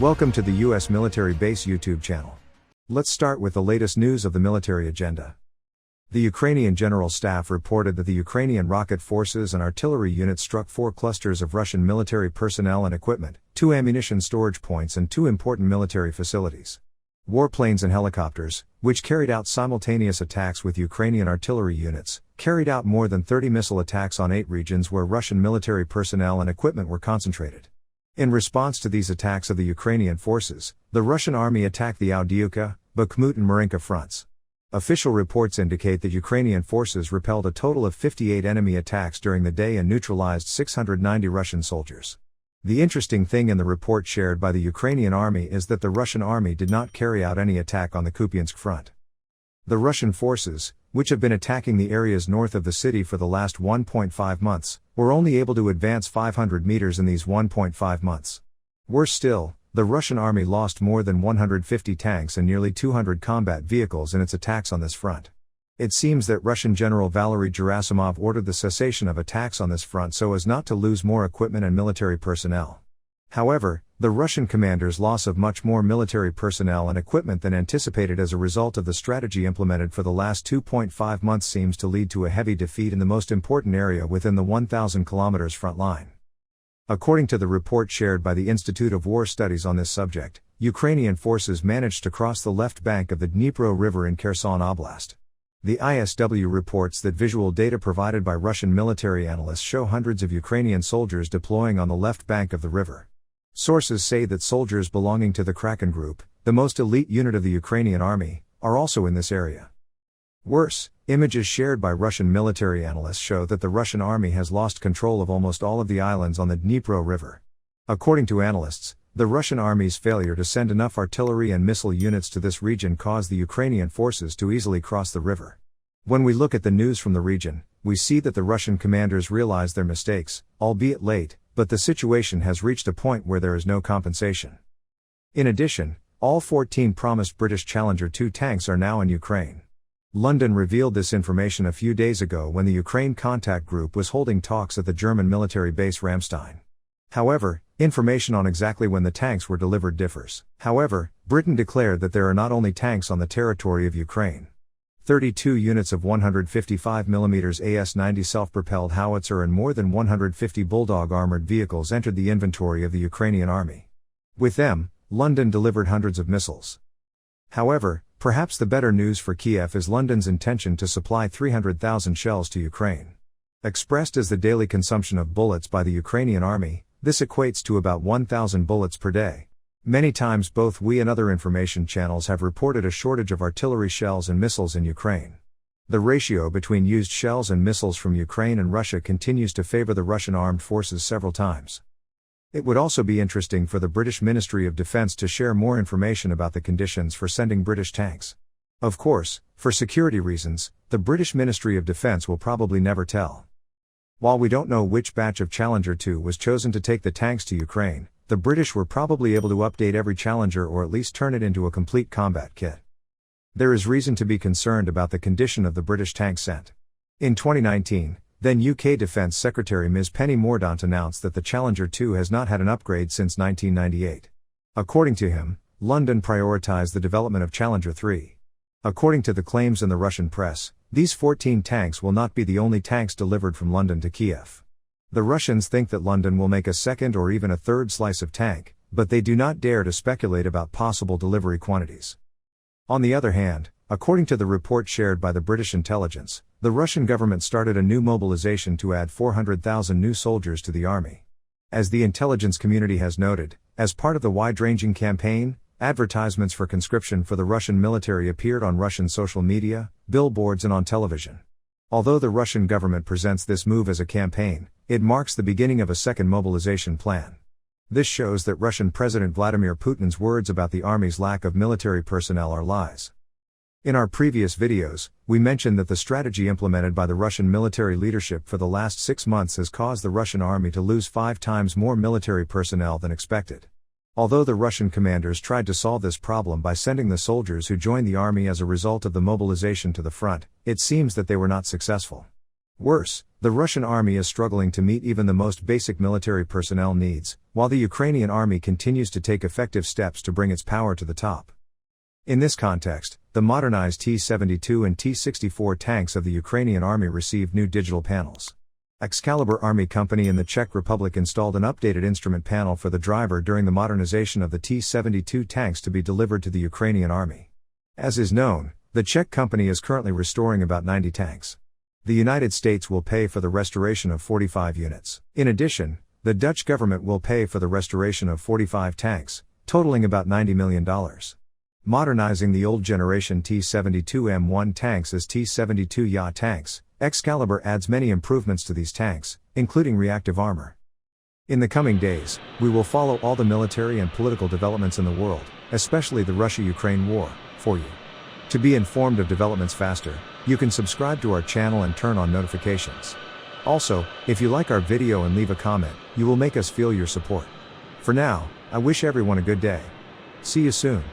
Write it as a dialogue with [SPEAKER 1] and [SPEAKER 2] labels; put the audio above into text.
[SPEAKER 1] Welcome to the U.S. Military Base YouTube channel. Let's start with the latest news of the military agenda. The Ukrainian General Staff reported that the Ukrainian rocket forces and artillery units struck 4 clusters of Russian military personnel and equipment, 2 ammunition storage points and 2 important military facilities. Warplanes and helicopters, which carried out simultaneous attacks with Ukrainian artillery units, carried out more than 30 missile attacks on 8 regions where Russian military personnel and equipment were concentrated. In response to these attacks of the Ukrainian forces, the Russian army attacked the Avdiivka, Bakhmut and Marinka fronts. Official reports indicate that Ukrainian forces repelled a total of 58 enemy attacks during the day and neutralized 690 Russian soldiers. The interesting thing in the report shared by the Ukrainian army is that the Russian army did not carry out any attack on the Kupiansk front. The Russian forces, which have been attacking the areas north of the city for the last 1.5 months, were only able to advance 500 meters in these 1.5 months. Worse still, the Russian army lost more than 150 tanks and nearly 200 combat vehicles in its attacks on this front. It seems that Russian General Valery Gerasimov ordered the cessation of attacks on this front so as not to lose more equipment and military personnel. However, the Russian commander's loss of much more military personnel and equipment than anticipated as a result of the strategy implemented for the last 2.5 months seems to lead to a heavy defeat in the most important area within the 1,000 kilometers front line. According to the report shared by the Institute of War Studies on this subject, Ukrainian forces managed to cross the left bank of the Dnipro River in Kherson Oblast. The ISW reports that visual data provided by Russian military analysts show hundreds of Ukrainian soldiers deploying on the left bank of the river. Sources say that soldiers belonging to the Kraken Group, the most elite unit of the Ukrainian army, are also in this area. Worse, images shared by Russian military analysts show that the Russian army has lost control of almost all of the islands on the Dnipro River. According to analysts, the Russian army's failure to send enough artillery and missile units to this region caused the Ukrainian forces to easily cross the river. When we look at the news from the region, we see that the Russian commanders realized their mistakes, albeit late, but the situation has reached a point where there is no compensation. In addition, all 14 promised British Challenger 2 tanks are now in Ukraine. London revealed this information a few days ago when the Ukraine Contact Group was holding talks at the German military base Ramstein. However, information on exactly when the tanks were delivered differs. However, Britain declared that there are not only tanks on the territory of Ukraine. 32 units of 155mm AS-90 self-propelled howitzer and more than 150 Bulldog armored vehicles entered the inventory of the Ukrainian army. With them, London delivered hundreds of missiles. However, perhaps the better news for Kiev is London's intention to supply 300,000 shells to Ukraine. Expressed as the daily consumption of bullets by the Ukrainian army, this equates to about 1,000 bullets per day. Many times both we and other information channels have reported a shortage of artillery shells and missiles in Ukraine. The ratio between used shells and missiles from Ukraine and Russia continues to favor the Russian armed forces several times. It would also be interesting for the British Ministry of Defence to share more information about the conditions for sending British tanks. Of course, for security reasons, the British Ministry of Defence will probably never tell. While we don't know which batch of Challenger 2 was chosen to take the tanks to Ukraine, the British were probably able to update every Challenger or at least turn it into a complete combat kit. There is reason to be concerned about the condition of the British tanks sent. In 2019, then UK Defence Secretary Ms. Penny Mordaunt announced that the Challenger 2 has not had an upgrade since 1998. According to him, London prioritized the development of Challenger 3. According to the claims in the Russian press, these 14 tanks will not be the only tanks delivered from London to Kiev. The Russians think that London will make a second or even a third slice of tank, but they do not dare to speculate about possible delivery quantities. On the other hand, according to the report shared by the British intelligence, the Russian government started a new mobilization to add 400,000 new soldiers to the army. As the intelligence community has noted, as part of the wide-ranging campaign, advertisements for conscription for the Russian military appeared on Russian social media, billboards and on television. Although the Russian government presents this move as a campaign, it marks the beginning of a second mobilization plan. This shows that Russian President Vladimir Putin's words about the army's lack of military personnel are lies. In our previous videos, we mentioned that the strategy implemented by the Russian military leadership for the last 6 months has caused the Russian army to lose 5 times more military personnel than expected. Although the Russian commanders tried to solve this problem by sending the soldiers who joined the army as a result of the mobilization to the front, it seems that they were not successful. Worse, the Russian army is struggling to meet even the most basic military personnel needs, while the Ukrainian army continues to take effective steps to bring its power to the top. In this context, the modernized T-72 and T-64 tanks of the Ukrainian army received new digital panels. Excalibur Army Company in the Czech Republic installed an updated instrument panel for the driver during the modernization of the T-72 tanks to be delivered to the Ukrainian army. As is known, the Czech company is currently restoring about 90 tanks. The United States will pay for the restoration of 45 units. In addition, the Dutch government will pay for the restoration of 45 tanks, totaling about $90 million. Modernizing the old generation T-72M1 tanks as T-72Ya tanks, Excalibur adds many improvements to these tanks, including reactive armor. In the coming days, we will follow all the military and political developments in the world, especially the Russia-Ukraine war, for you. To be informed of developments faster, you can subscribe to our channel and turn on notifications. Also, if you like our video and leave a comment, you will make us feel your support. For now, I wish everyone a good day. See you soon.